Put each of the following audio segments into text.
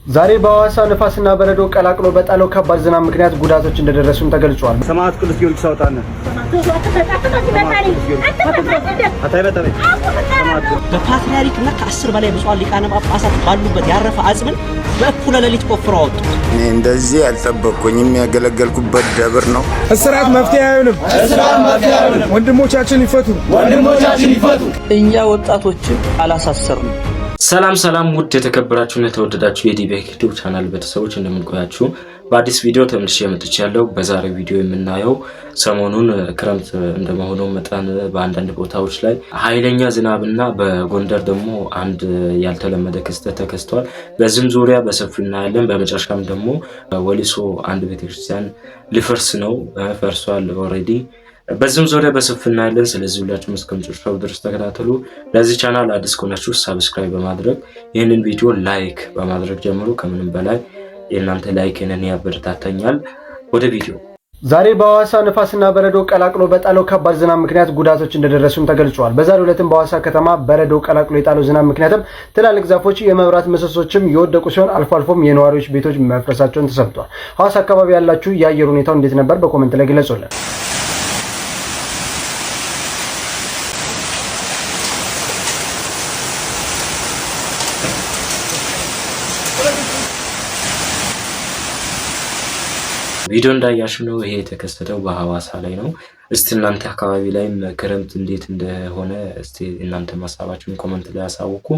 ዛሬ በሐዋሳ ንፋስና በረዶ ቀላቅሎ በጣለው ከባድ ዝናብ ምክንያት ጉዳቶች እንደደረሱም ተገልጿል። ሰማዕት ቅዱስ ጊዮርጊስ አውጣነ በፓትርያርክና ከ10 በላይ ብፁዓን ሊቃነ ጳጳሳት ባሉበት ያረፈ አጽምን በእኩለ ሌሊት ቆፍረው አወጡ። እንደዚህ ያልጠበቅኩኝም ያገለገልኩበት ደብር ነው። እስራት መፍትሄ አይሆንም። ወንድሞቻችን ይፈቱ። እኛ ወጣቶችን አላሳሰርንም። ሰላም ውድ የተከበራችሁና የተወደዳችሁ የዲቤክ ዩቲዩብ ቻናል ቤተሰቦች እንደምን ቆያችሁ? በአዲስ ቪዲዮ ተመልሼ መጥቻለሁ። በዛሬው ቪዲዮ የምናየው ሰሞኑን ክረምት እንደመሆኑ መጠን በአንዳንድ ቦታዎች ላይ ኃይለኛ ዝናብና በጎንደር ደግሞ አንድ ያልተለመደ ክስተት ተከስቷል። በዚህም ዙሪያ በሰፊው እናያለን። በመጨረሻም ደግሞ ወሊሶ አንድ ቤተክርስቲያን ሊፈርስ ነው፣ ፈርሷል ኦልሬዲ። በዚህም ዙሪያ በሰፊው እናያለን። ስለዚህ ሁላችሁም እስከ መጨረሻው ድረስ ተከታተሉ። ለዚህ ቻናል አዲስ ከሆናችሁ ሰብስክራይብ በማድረግ ይህንን ቪዲዮ ላይክ በማድረግ ጀምሩ። ከምንም በላይ የእናንተ ላይክ እኔን ያበረታታኛል። ወደ ቪዲዮ። ዛሬ በሐዋሳ ንፋስና በረዶ ቀላቅሎ በጣለው ከባድ ዝናብ ምክንያት ጉዳቶች እንደደረሱም ተገልጿል። በዛሬው ዕለትም በሐዋሳ ከተማ በረዶ ቀላቅሎ የጣለው ዝናብ ምክንያትም ትላልቅ ዛፎች፣ የመብራት ምሰሶችም የወደቁ ሲሆን አልፎ አልፎም የነዋሪዎች ቤቶች መፍረሳቸውን ተሰምቷል። ሐዋሳ አካባቢ ያላችሁ የአየር ሁኔታው እንዴት ነበር? በኮሜንት ላይ ግለጹልን። ቪዲዮ እንዳያችሁ ነው ይሄ የተከሰተው በሐዋሳ ላይ ነው። እስቲ እናንተ አካባቢ ላይ ክረምት እንዴት እንደሆነ እስቲ እናንተ ሐሳባችሁን ኮሜንት ላይ አሳውቁ።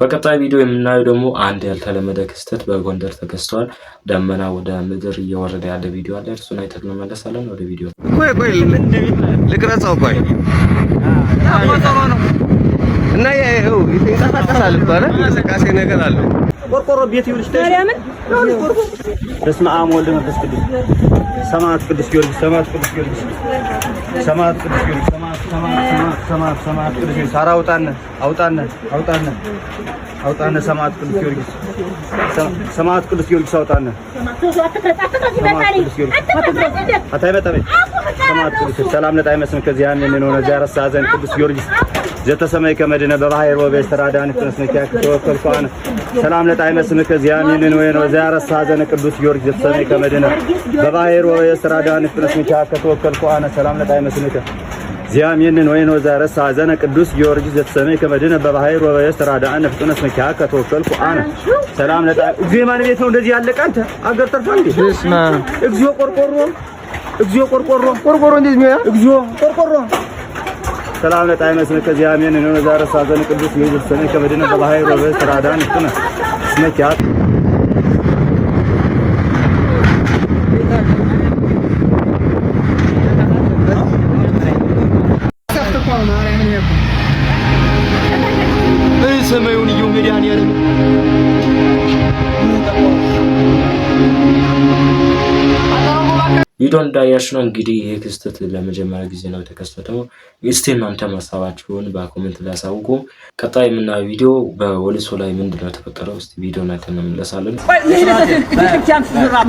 በቀጣይ ቪዲዮ የምናየው ደግሞ አንድ ያልተለመደ ክስተት በጎንደር ተከስቷል። ደመና ወደ ምድር እየወረደ ያለ ቪዲዮ አለ። እሱን አይተን እንመለሳለን። ወደ ቪዲዮ። ቆይ ልቅረጸው። ቆይ እና ይሄው ይንቀሳቀሳል ባለ እንቅስቃሴ ነገር አለ። ቆርቆሮ ቤት ይውልሽ ታዲያምን በስመ አብ ወወልድ ወመንፈስ ቅዱስ። ሰማዕት ቅዱስ ጊዮርጊስ፣ ሰማዕት ቅዱስ ጊዮርጊስ፣ ሰማዕት ቅዱስ ጊዮርጊስ፣ ሰማዕት ቅዱስ ጊዮርጊስ። ኧረ አውጣነ ሰማዕት ቅዱስ ጊዮርጊስ፣ ሰማዕት ቅዱስ ጊዮርጊስ አውጣነ። ሰማዕት ቅዱስ ሰላም ለጣዕመ ስምከ ከዚያን የነኖነ ዛረሳ ዘን ቅዱስ ጊዮርጊስ ዘተሰማይ ከመድነ በባህር ወበስተራዳን ተነስነኪያ ከተወከልኳነ ሰላም ለጣዕመ ስምከ ከዚያን የነኖነ ዛረሳ ዘን ቅዱስ ጊዮርጊስ ዘተሰማይ ከመድነ በባህር ወበስተራዳን ተነስነኪያ ከተወከልኳነ ሰላም ለጣዕመ ስምከ ዚያም የነን ወይኖ ዛረሳ ዘነ ቅዱስ ጊዮርጊስ ዘተሰማይ ከመድነ በባህር ወበስተራዳን ተነስነኪያ ከተወከልኳነ ሰላም ለጣዕመ እግዚኦ ማን ቤት ነው እንደዚህ ያለቀ አንተ አገር ተርፋ እንዴ? እግዚኦ ቆርቆሮ እንደዚህ ነው። እግዚኦ ቆርቆሮ ሰላም ለጣዕመ ስምከ ከዚያም የነን ወይኖ ዛረሳ ዘነ ቅዱስ ጊዮርጊስ ዘተሰማይ ከመድነ በባህር ወበስተራዳን ተነስነኪያ ሰማዩን ይው ሜዳን ያለ ቪዲዮ እንዳያችሁ ነው እንግዲህ ይሄ ክስተት ለመጀመሪያ ጊዜ ነው የተከሰተው። እስቲ እናንተ ሐሳባችሁን በኮሜንት ላይ አሳውቁ። ቀጣይ የምናየው ቪዲዮ በወሊሶ ላይ ምንድነው የተፈጠረው? እስቲ ቪዲዮ ላይ እንመለሳለን።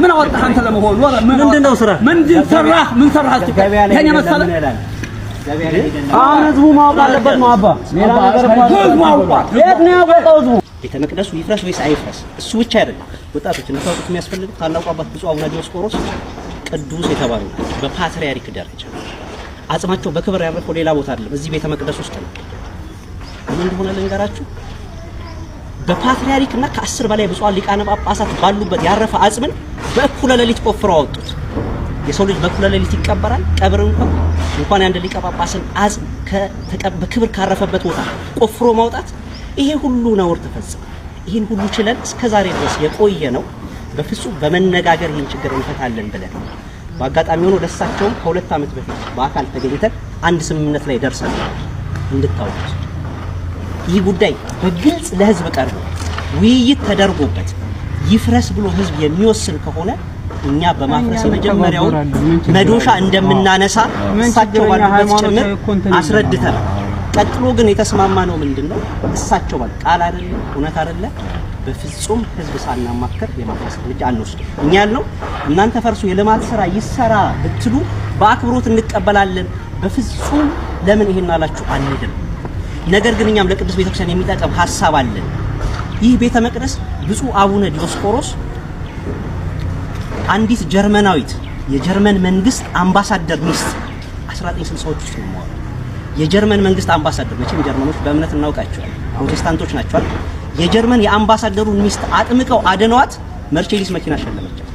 ምን አወጣህ አንተ ለመሆኑ? ምንድነው ስራ? ምን ሰራህ? ከኛ መሰለ ህዝቡ ማወቅ አለበት ነው። አባ ሌላ ነገር ህዝቡ አውቋል። የት ነው ያወጣው ህዝቡ? ቤተ መቅደሱ ይፍረስ ወይስ አይፍረስ? እሱ ብቻ አይደለም። ወጣቶች እንታውቁት የሚያስፈልግ ታላቁ አባት ብፁዕ አቡነ ዲዮስቆሮስ ቅዱስ የተባሉ በፓትርያርክ ደረጃ አጽማቸው በክብር ያረፈው ሌላ ቦታ አይደለም፣ እዚህ ቤተ መቅደስ ውስጥ ነው። ምን እንደሆነ ልንገራችሁ። በፓትርያርክና ከ10 በላይ ብፁዓን ሊቃነ ጳጳሳት ባሉበት ያረፈ አጽምን በእኩለ ሌሊት ቆፍረው አወጡት። የሰው ልጅ በእኩለ ሌሊት ይቀበራል። ቀብር እንኳን አንድ ሊቀ ጳጳስን አጽም በክብር ካረፈበት ቦታ ቆፍሮ ማውጣት፣ ይሄ ሁሉ ነውር ተፈጸመ። ይሄን ሁሉ ችለን እስከዛሬ ድረስ የቆየ ነው በፍጹም በመነጋገር ይህን ችግር እንፈታለን ብለን በአጋጣሚ ሆኖ ደሳቸውም ከ2 ዓመት በፊት በአካል ተገኝተን አንድ ስምምነት ላይ ደርሰናል። እንድታውቁት ይህ ጉዳይ በግልጽ ለህዝብ ቀርቦ ውይይት ተደርጎበት ይፍረስ ብሎ ህዝብ የሚወስን ከሆነ እኛ በማፍረስ የመጀመሪያውን መዶሻ እንደምናነሳ እሳቸው ባሉበት ጭምር አስረድተናል። ቀጥሎ ግን የተስማማ ነው ምንድነው? እሳቸው ባል ቃል አይደለም እውነት አይደለም በፍጹም ህዝብ ሳናማከር የማፍረስ እርምጃ አንወስድም። እኛ ያልነው እናንተ ፈርሱ የልማት ስራ ይሰራ ብትሉ በአክብሮት እንቀበላለን። በፍጹም ለምን ይሄን አላችሁ አንልም። ነገር ግን እኛም ለቅዱስ ቤተክርስቲያን የሚጠቅም ሐሳብ አለን። ይህ ቤተ መቅደስ ብፁዕ አቡነ ዲዮስቆሮስ አንዲት ጀርመናዊት የጀርመን መንግስት አምባሳደር ሚስት 1960ዎች ውስጥ ነው። የጀርመን መንግስት አምባሳደር መቼም ጀርመኖች በእምነት እናውቃቸዋለን፣ ፕሮቴስታንቶች ናቸው። የጀርመን የአምባሳደሩን ሚስት አጥምቀው አድነዋት መርቼዲስ መኪና ሸለመቻቸው።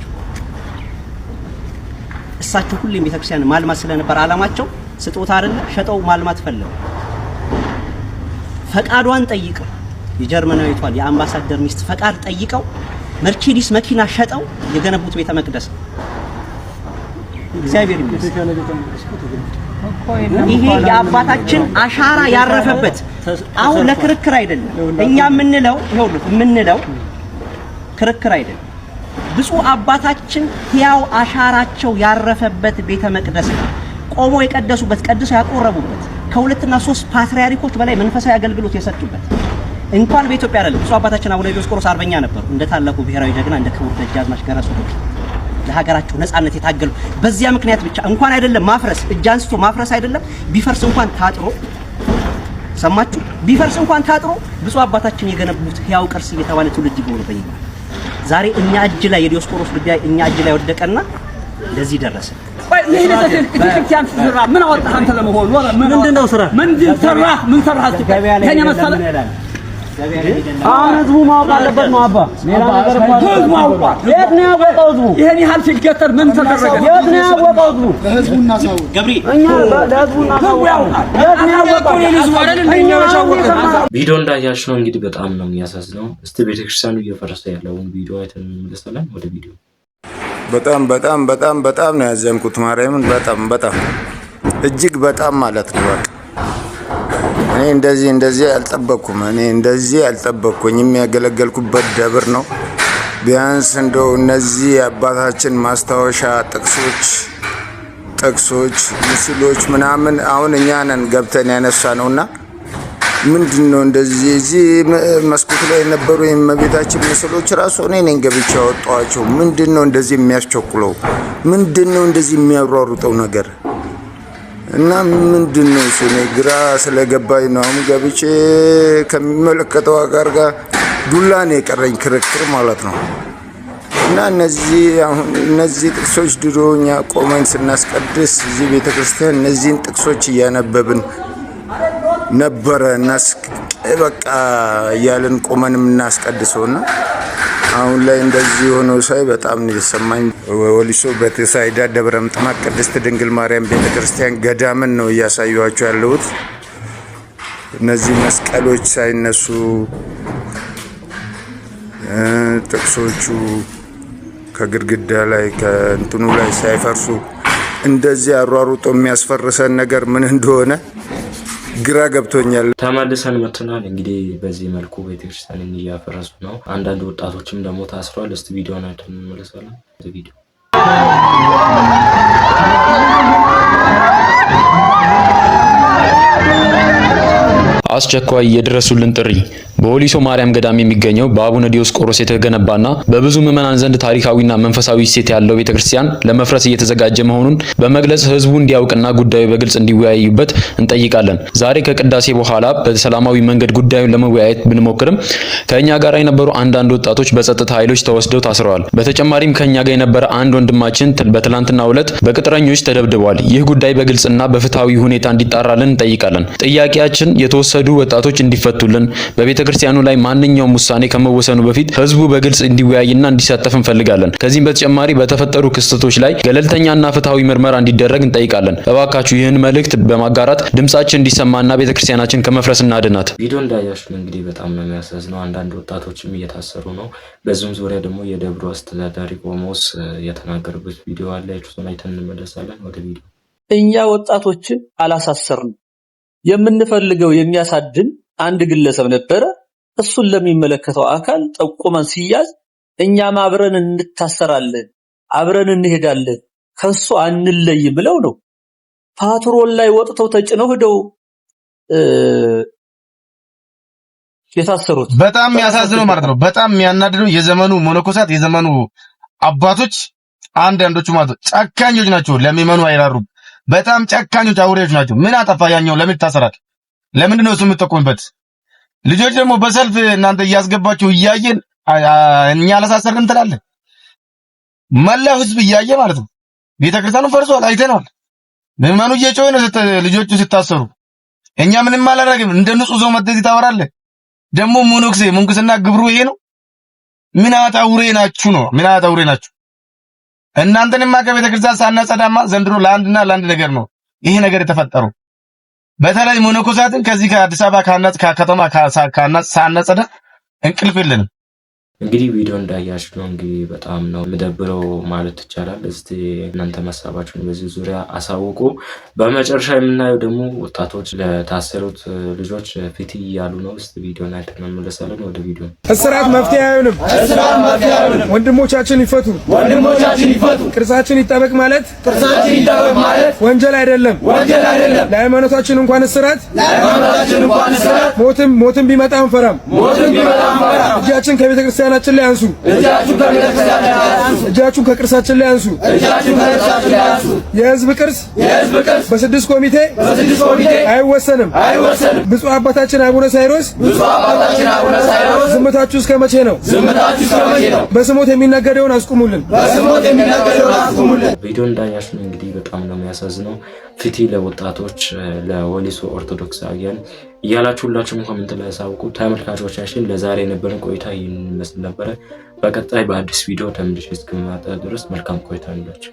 እሳቸው ሁሌም ቤተክርስቲያን ማልማት ስለነበር አላማቸው ስጦታ አይደለ ሸጠው ማልማት ፈለጉ። ፈቃዷን ጠይቀው የጀርመናዊቷን የአምባሳደር ሚስት ፈቃድ ጠይቀው መርቼዲስ መኪና ሸጠው የገነቡት ቤተ መቅደስ ነው። እግዚአብሔር ይመስገን። ይሄ የአባታችን አሻራ ያረፈበት አሁን ለክርክር አይደለም። እኛ የምንለው ክርክር አይደለም። ብፁዕ አባታችን ሕያው አሻራቸው ያረፈበት ቤተ መቅደስ ነው። ቆሞ የቀደሱበት ቀድሰው ያቆረቡበት ከሁለትና ሶስት ፓትርያርኮች በላይ መንፈሳዊ አገልግሎት የሰጡበት እንኳን በኢትዮጵያ አይደለም። ብፁዕ አባታችን አቡነ ዲዮስቆሮስ አርበኛ ነበሩ። እንደ ታላቁ ብሔራዊ ጀግና እንደ ክቡር ደጃዝማች ገረሱ ለሀገራቸው ነጻነት የታገሉ በዚያ ምክንያት ብቻ እንኳን አይደለም ማፍረስ እጅ አንስቶ ማፍረስ አይደለም ቢፈርስ እንኳን ታጥሮ ሰማችሁ ቢፈርስ እንኳን ታጥሮ ብፁዕ አባታችን የገነቡት ሕያው ቅርስ እየተባለ ትውልድ ይጎርበኝ። ዛሬ እኛ እጅ ላይ የዲዮስቆሮስ ጉዳይ እኛ እጅ ላይ ወደቀና ለዚህ ደረሰ። ቤተክርስቲያን ስራ ምን አወጣህ አንተ ለመሆኑ? ምንድነው ስራ? ምን ሰራህ? ምን ሰራህ? ከኛ መሰለ አሁን ህዝቡ ማወቅ አለበት ነው አባ። ሌላ ነገር እንኳን ህዝቡ አውቋል። የት ነው ያወቀው ህዝቡ? ይሄን ያህል ሲገተር ምን ተደረገ? የት ነው ያወቀው ህዝቡ? ለህዝቡና ሳው ገብሪ እኛ ለህዝቡና ሳው ያውቃል። የት ነው ያወቀው ህዝቡ? አይደል እንደኛ ወሻወቀ። ቪዲዮ እንዳያችሁ ነው እንግዲህ በጣም ነው የሚያሳዝነው። እስቲ ቤተክርስቲያኑ እየፈረሰ ያለውን ቪዲዮ አይተን እንመለሳለን። ወደ ቪዲዮ በጣም ነው ያዘንኩት። ማርያምን በጣም እጅግ በጣም ማለት ነው። በቃ እኔ እንደዚህ አልጠበቅኩኝ። የሚያገለግልኩበት ደብር ነው። ቢያንስ እንደው እነዚህ አባታችን ማስታወሻ ጥቅሶች ምስሎች ምናምን አሁን እኛ ነን ገብተን ያነሳ ነውና ምንድነው እንደዚህ እዚህ መስኮት ላይ የነበሩ የእመቤታችን ምስሎች ራሱ እኔ ነኝ ገብቼ ያወጣኋቸው። ምንድነው እንደዚህ የሚያስቸኩለው? ምንድነው እንደዚህ የሚያሯሩጠው ነገር? እና ምንድነው እሱ እኔ ግራ ስለገባኝ ነው። አሁን ገብቼ ከሚመለከተው ጋር ዱላ ነው የቀረኝ ክርክር ማለት ነው። እና እነዚህ ጥቅሶች ድሮ እኛ ቆመን ስናስቀድስ እዚህ ቤተክርስቲያን እነዚህን ጥቅሶች እያነበብን ነበረ እና በቃ እያልን ቆመን የምናስቀድሰውና አሁን ላይ እንደዚህ ሆኖ ሳይ በጣም ነው የተሰማኝ። ወሊሶ በተሳይዳ ደብረ ምጥማቅ ቅድስት ድንግል ማርያም ቤተክርስቲያን ገዳምን ነው እያሳዩዋቸው ያለሁት። እነዚህ መስቀሎች ሳይነሱ ጥቅሶቹ ከግድግዳ ላይ ከእንትኑ ላይ ሳይፈርሱ እንደዚህ አሯሩጦ የሚያስፈርሰን ነገር ምን እንደሆነ ግራ ገብቶኛል። ተመልሰን መጥተናል። እንግዲህ በዚህ መልኩ ቤተክርስቲያንን እያፈረሱ ነው። አንዳንድ ወጣቶችም ደግሞ ታስረዋል። እስቲ ቪዲዮውን አይተን እንመለሳለን። ቪዲዮ አስቸኳይ የድረሱልን ጥሪ በወሊሶ ማርያም ገዳም የሚገኘው በአቡነ ዲዮስቆሮስ የተገነባና በብዙ ምዕመናን ዘንድ ታሪካዊና መንፈሳዊ እሴት ያለው ቤተክርስቲያን ለመፍረስ እየተዘጋጀ መሆኑን በመግለጽ ህዝቡ እንዲያውቅና ጉዳዩ በግልጽ እንዲወያዩበት እንጠይቃለን። ዛሬ ከቅዳሴ በኋላ በሰላማዊ መንገድ ጉዳዩን ለመወያየት ብንሞክርም ከኛ ጋር የነበሩ አንዳንድ ወጣቶች በጸጥታ ኃይሎች ተወስደው ታስረዋል። በተጨማሪም ከኛ ጋር የነበረ አንድ ወንድማችን በትላንትናው ዕለት በቅጥረኞች ተደብድቧል። ይህ ጉዳይ በግልጽና በፍትሃዊ ሁኔታ እንዲጣራልን እንጠይቃለን። ጥያቄያችን የተወሰዱ ወጣቶች እንዲፈቱልን በቤተክርስቲያኑ ላይ ማንኛውም ውሳኔ ከመወሰኑ በፊት ህዝቡ በግልጽ እንዲወያይና እንዲሳተፍ እንፈልጋለን። ከዚህም በተጨማሪ በተፈጠሩ ክስተቶች ላይ ገለልተኛና ፍትሃዊ ምርመራ እንዲደረግ እንጠይቃለን። እባካችሁ ይህን መልእክት በማጋራት ድምጻችን እንዲሰማና ቤተክርስቲያናችን ከመፍረስ እናድናት። ቪዲዮ እንዳያችሁ እንግዲህ በጣም ነው የሚያሳዝነው። አንዳንድ ወጣቶችም እየታሰሩ ነው። በዚህም ዙሪያ ደግሞ የደብሩ አስተዳዳሪ ቆሞስ የተናገሩበት ቪዲዮ አለ። እሱን አይተን እንመለሳለን። ወደ ቪዲዮ እኛ ወጣቶችን አላሳሰርንም። የምንፈልገው የሚያሳድን አንድ ግለሰብ ነበረ። እሱን ለሚመለከተው አካል ጠቁመን ሲያዝ እኛም አብረን እንታሰራለን፣ አብረን እንሄዳለን፣ ከሱ አንለይ ብለው ነው ፓትሮል ላይ ወጥተው ተጭነው ሄደው የታሰሩት። በጣም የሚያሳዝነው ማለት ነው። በጣም የሚያናድደው የዘመኑ መነኮሳት የዘመኑ አባቶች አንዳንዶቹ ማለት ጨካኞች ናቸው። ለሚመኑ አይራሩም። በጣም ጨካኞች አውሬዎች ናቸው። ምን አጠፋ ያኛው? ለምን ታሰራል? ለምንድን ነው እሱ የምትጠቆምበት? ልጆች ደግሞ በሰልፍ እናንተ እያስገባችሁ እያየን እኛ አላሳሰርንም ትላለህ። መላው ህዝብ እያየ ማለት ነው። ቤተክርስቲያኑ ፈርሷል፣ አይተናል። ምዕመኑ እየጮኸ ነው ልጆቹ ሲታሰሩ። እኛ ምንም አላደረግም። እንደ ንጹህ ሰው መጥተህ ታወራለህ። ደግሞ ሞኖክሴ ሙንክስና ግብሩ ይሄ ነው። ምን አታውሬ ናችሁ ነው? ምን አታውሬ ናችሁ? እናንተንማ ከቤተክርስቲያን ሳናጸዳማ ዘንድሮ ለአንድ ነገር ነው ይሄ ነገር የተፈጠረው። በተለይ ሞኖኮሳትን ከዚህ ከአዲስ አበባ ከተማ ሳናጸዳ እንቅልፍ የለንም። እንግዲህ ቪዲዮ እንዳያችሁ ነው። እንግዲህ በጣም ነው የምደብረው ማለት ይቻላል። እስቲ እናንተ ሐሳባችሁን በዚህ ዙሪያ አሳውቁ። በመጨረሻ የምናየው ደግሞ ወጣቶች ለታሰሩት ልጆች ፊት እያሉ ነው። እስቲ ቪዲዮ ላይ ተመለሳለን። ወደ ቪዲዮ። እስራት መፍትሄ አይሆንም። ወንድሞቻችን ይፈቱ። ቅርሳችን ይጠበቅ ማለት ወንጀል አይደለም። ለሃይማኖታችን እንኳን እስራት ሞትም ቢመጣ አንፈራም። እጃችን ከቤተ ክርስቲያናችን ላይ አንሱ። እጃችሁን ከቅርሳችን ላይ አንሱ። የህዝብ ቅርስ በስድስት ኮሚቴ አይወሰንም። ብፁዕ አባታችን አቡነ ሳይሮስ ዝምታችሁ እስከ መቼ ነው? በስሞት የሚነገደውን አስቁሙልን። ቪዲዮ እንዳያችሁ እንግዲህ በጣም ነው የሚያሳዝነው። ፊቲ ለወጣቶች ለወሊሶ ኦርቶዶክሳውያን እያላችሁ ሁላችሁም ኮሜንት ላይ አሳውቁ። ተመልካቾቻችን ለዛሬ የነበረን ቆይታ ይህን ይመስል ነበረ። በቀጣይ በአዲስ ቪዲዮ ተመልሼ እስክመጣ ድረስ መልካም ቆይታ ይሁንላችሁ።